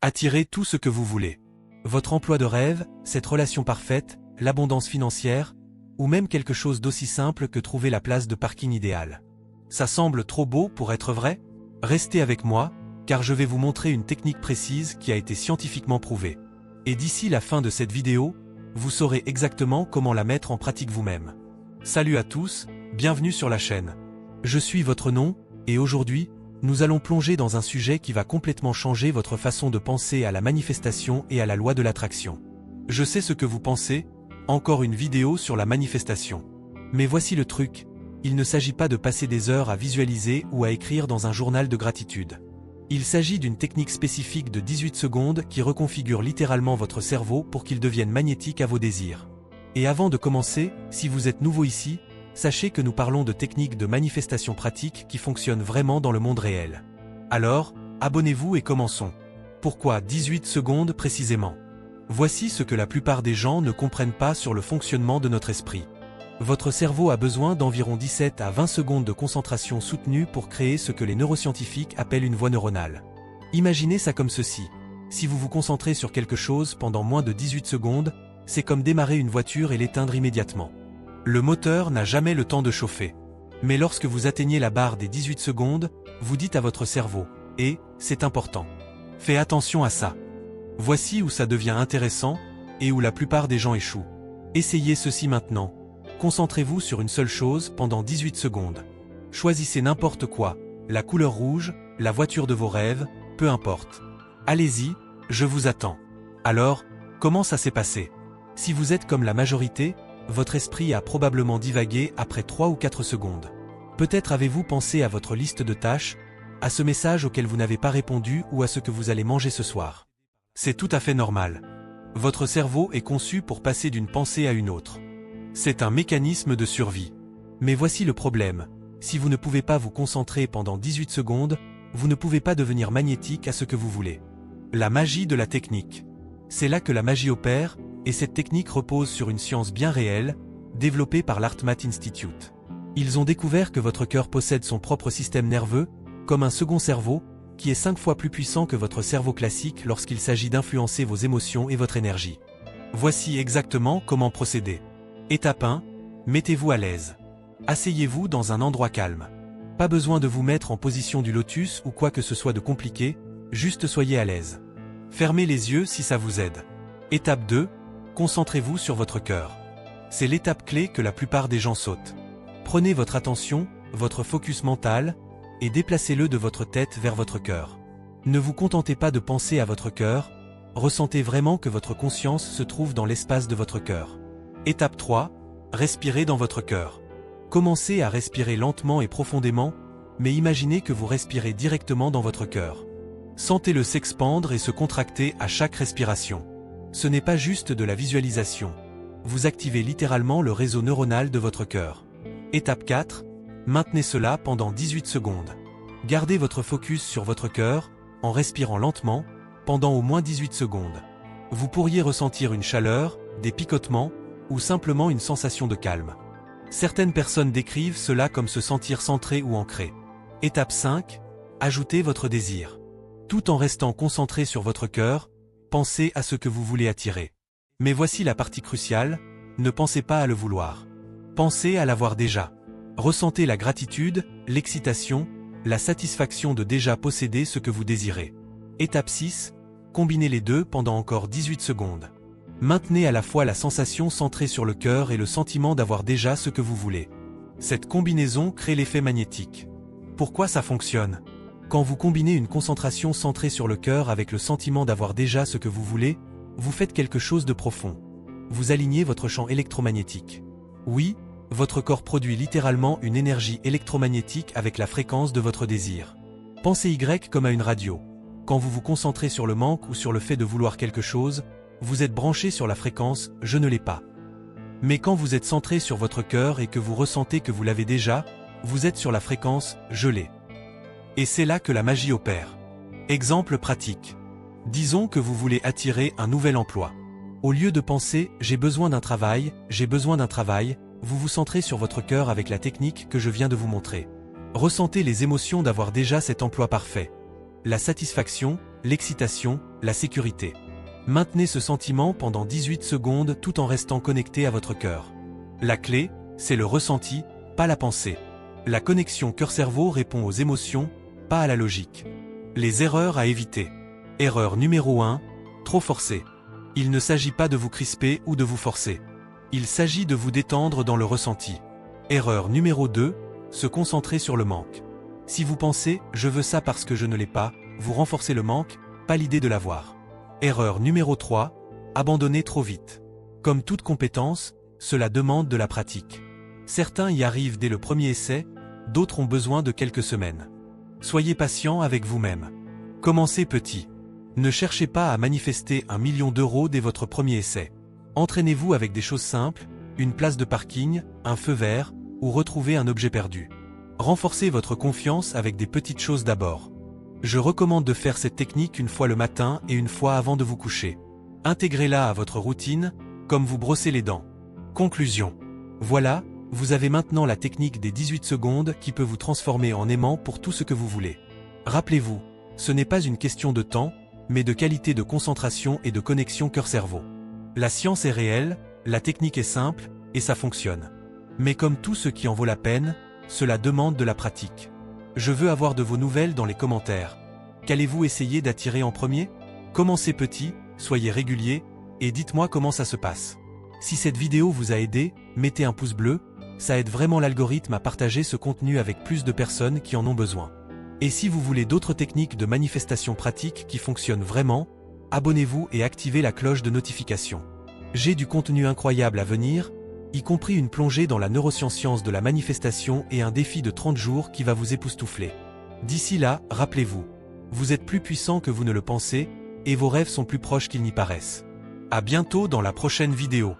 Attirez tout ce que vous voulez. Votre emploi de rêve, cette relation parfaite, l'abondance financière, ou même quelque chose d'aussi simple que trouver la place de parking idéale. Ça semble trop beau pour être vrai? Restez avec moi, car je vais vous montrer une technique précise qui a été scientifiquement prouvée. Et d'ici la fin de cette vidéo, vous saurez exactement comment la mettre en pratique vous-même. Salut à tous, bienvenue sur la chaîne. Je suis votre nom, et aujourd'hui, nous allons plonger dans un sujet qui va complètement changer votre façon de penser à la manifestation et à la loi de l'attraction. Je sais ce que vous pensez, encore une vidéo sur la manifestation. Mais voici le truc, il ne s'agit pas de passer des heures à visualiser ou à écrire dans un journal de gratitude. Il s'agit d'une technique spécifique de 18 secondes qui reconfigure littéralement votre cerveau pour qu'il devienne magnétique à vos désirs. Et avant de commencer, si vous êtes nouveau ici, sachez que nous parlons de techniques de manifestation pratique qui fonctionnent vraiment dans le monde réel. Alors, abonnez-vous et commençons. Pourquoi 18 secondes précisément? Voici ce que la plupart des gens ne comprennent pas sur le fonctionnement de notre esprit. Votre cerveau a besoin d'environ 17 à 20 secondes de concentration soutenue pour créer ce que les neuroscientifiques appellent une voie neuronale. Imaginez ça comme ceci. Si vous vous concentrez sur quelque chose pendant moins de 18 secondes, c'est comme démarrer une voiture et l'éteindre immédiatement. Le moteur n'a jamais le temps de chauffer. Mais lorsque vous atteignez la barre des 18 secondes, vous dites à votre cerveau « Et, c'est important. Fais attention à ça. » Voici où ça devient intéressant, et où la plupart des gens échouent. Essayez ceci maintenant. Concentrez-vous sur une seule chose pendant 18 secondes. Choisissez n'importe quoi, la couleur rouge, la voiture de vos rêves, peu importe. Allez-y, je vous attends. Alors, comment ça s'est passé? Si vous êtes comme la majorité, votre esprit a probablement divagué après 3 ou 4 secondes. Peut-être avez-vous pensé à votre liste de tâches, à ce message auquel vous n'avez pas répondu ou à ce que vous allez manger ce soir. C'est tout à fait normal. Votre cerveau est conçu pour passer d'une pensée à une autre. C'est un mécanisme de survie. Mais voici le problème. Si vous ne pouvez pas vous concentrer pendant 18 secondes, vous ne pouvez pas devenir magnétique à ce que vous voulez. La magie de la technique. C'est là que la magie opère, et cette technique repose sur une science bien réelle, développée par l'HeartMath Institute. Ils ont découvert que votre cœur possède son propre système nerveux, comme un second cerveau, qui est 5 fois plus puissant que votre cerveau classique lorsqu'il s'agit d'influencer vos émotions et votre énergie. Voici exactement comment procéder. Étape 1. Mettez-vous à l'aise. Asseyez-vous dans un endroit calme. Pas besoin de vous mettre en position du lotus ou quoi que ce soit de compliqué, juste soyez à l'aise. Fermez les yeux si ça vous aide. Étape 2. Concentrez-vous sur votre cœur. C'est l'étape clé que la plupart des gens sautent. Prenez votre attention, votre focus mental, et déplacez-le de votre tête vers votre cœur. Ne vous contentez pas de penser à votre cœur, ressentez vraiment que votre conscience se trouve dans l'espace de votre cœur. Étape 3. Respirez dans votre cœur. Commencez à respirer lentement et profondément, mais imaginez que vous respirez directement dans votre cœur. Sentez-le s'expandre et se contracter à chaque respiration. Ce n'est pas juste de la visualisation. Vous activez littéralement le réseau neuronal de votre cœur. Étape 4. Maintenez cela pendant 18 secondes. Gardez votre focus sur votre cœur, en respirant lentement, pendant au moins 18 secondes. Vous pourriez ressentir une chaleur, des picotements, ou simplement une sensation de calme. Certaines personnes décrivent cela comme se sentir centré ou ancré. Étape 5. Ajoutez votre désir. Tout en restant concentré sur votre cœur, pensez à ce que vous voulez attirer. Mais voici la partie cruciale, ne pensez pas à le vouloir. Pensez à l'avoir déjà. Ressentez la gratitude, l'excitation, la satisfaction de déjà posséder ce que vous désirez. Étape 6. Combinez les deux pendant encore 18 secondes. Maintenez à la fois la sensation centrée sur le cœur et le sentiment d'avoir déjà ce que vous voulez. Cette combinaison crée l'effet magnétique. Pourquoi ça fonctionne? Quand vous combinez une concentration centrée sur le cœur avec le sentiment d'avoir déjà ce que vous voulez, vous faites quelque chose de profond. Vous alignez votre champ électromagnétique. Oui, votre corps produit littéralement une énergie électromagnétique avec la fréquence de votre désir. Pensez Y comme à une radio. Quand vous vous concentrez sur le manque ou sur le fait de vouloir quelque chose, vous êtes branché sur la fréquence « je ne l'ai pas ». Mais quand vous êtes centré sur votre cœur et que vous ressentez que vous l'avez déjà, vous êtes sur la fréquence « je l'ai ». Et c'est là que la magie opère. Exemple pratique. Disons que vous voulez attirer un nouvel emploi. Au lieu de penser « j'ai besoin d'un travail », vous vous centrez sur votre cœur avec la technique que je viens de vous montrer. Ressentez les émotions d'avoir déjà cet emploi parfait. La satisfaction, l'excitation, la sécurité. Maintenez ce sentiment pendant 18 secondes tout en restant connecté à votre cœur. La clé, c'est le ressenti, pas la pensée. La connexion cœur-cerveau répond aux émotions, pas à la logique. Les erreurs à éviter. Erreur numéro 1, trop forcer. Il ne s'agit pas de vous crisper ou de vous forcer. Il s'agit de vous détendre dans le ressenti. Erreur numéro 2, se concentrer sur le manque. Si vous pensez « je veux ça parce que je ne l'ai pas », vous renforcez le manque, pas l'idée de l'avoir. Erreur numéro 3, abandonner trop vite. Comme toute compétence, cela demande de la pratique. Certains y arrivent dès le premier essai, d'autres ont besoin de quelques semaines. Soyez patient avec vous-même. Commencez petit. Ne cherchez pas à manifester 1 million d'euros dès votre premier essai. Entraînez-vous avec des choses simples, une place de parking, un feu vert, ou retrouver un objet perdu. Renforcez votre confiance avec des petites choses d'abord. Je recommande de faire cette technique une fois le matin et une fois avant de vous coucher. Intégrez-la à votre routine, comme vous brossez les dents. Conclusion. Voilà, vous avez maintenant la technique des 18 secondes qui peut vous transformer en aimant pour tout ce que vous voulez. Rappelez-vous, ce n'est pas une question de temps, mais de qualité de concentration et de connexion cœur-cerveau. La science est réelle, la technique est simple, et ça fonctionne. Mais comme tout ce qui en vaut la peine, cela demande de la pratique. Je veux avoir de vos nouvelles dans les commentaires. Qu'allez-vous essayer d'attirer en premier? Commencez petit, soyez régulier, et dites-moi comment ça se passe. Si cette vidéo vous a aidé, mettez un pouce bleu, ça aide vraiment l'algorithme à partager ce contenu avec plus de personnes qui en ont besoin. Et si vous voulez d'autres techniques de manifestation pratique qui fonctionnent vraiment, abonnez-vous et activez la cloche de notification. J'ai du contenu incroyable à venir, y compris une plongée dans la neuroscience de la manifestation et un défi de 30 jours qui va vous époustoufler. D'ici là, rappelez-vous, vous êtes plus puissant que vous ne le pensez, et vos rêves sont plus proches qu'ils n'y paraissent. À bientôt dans la prochaine vidéo.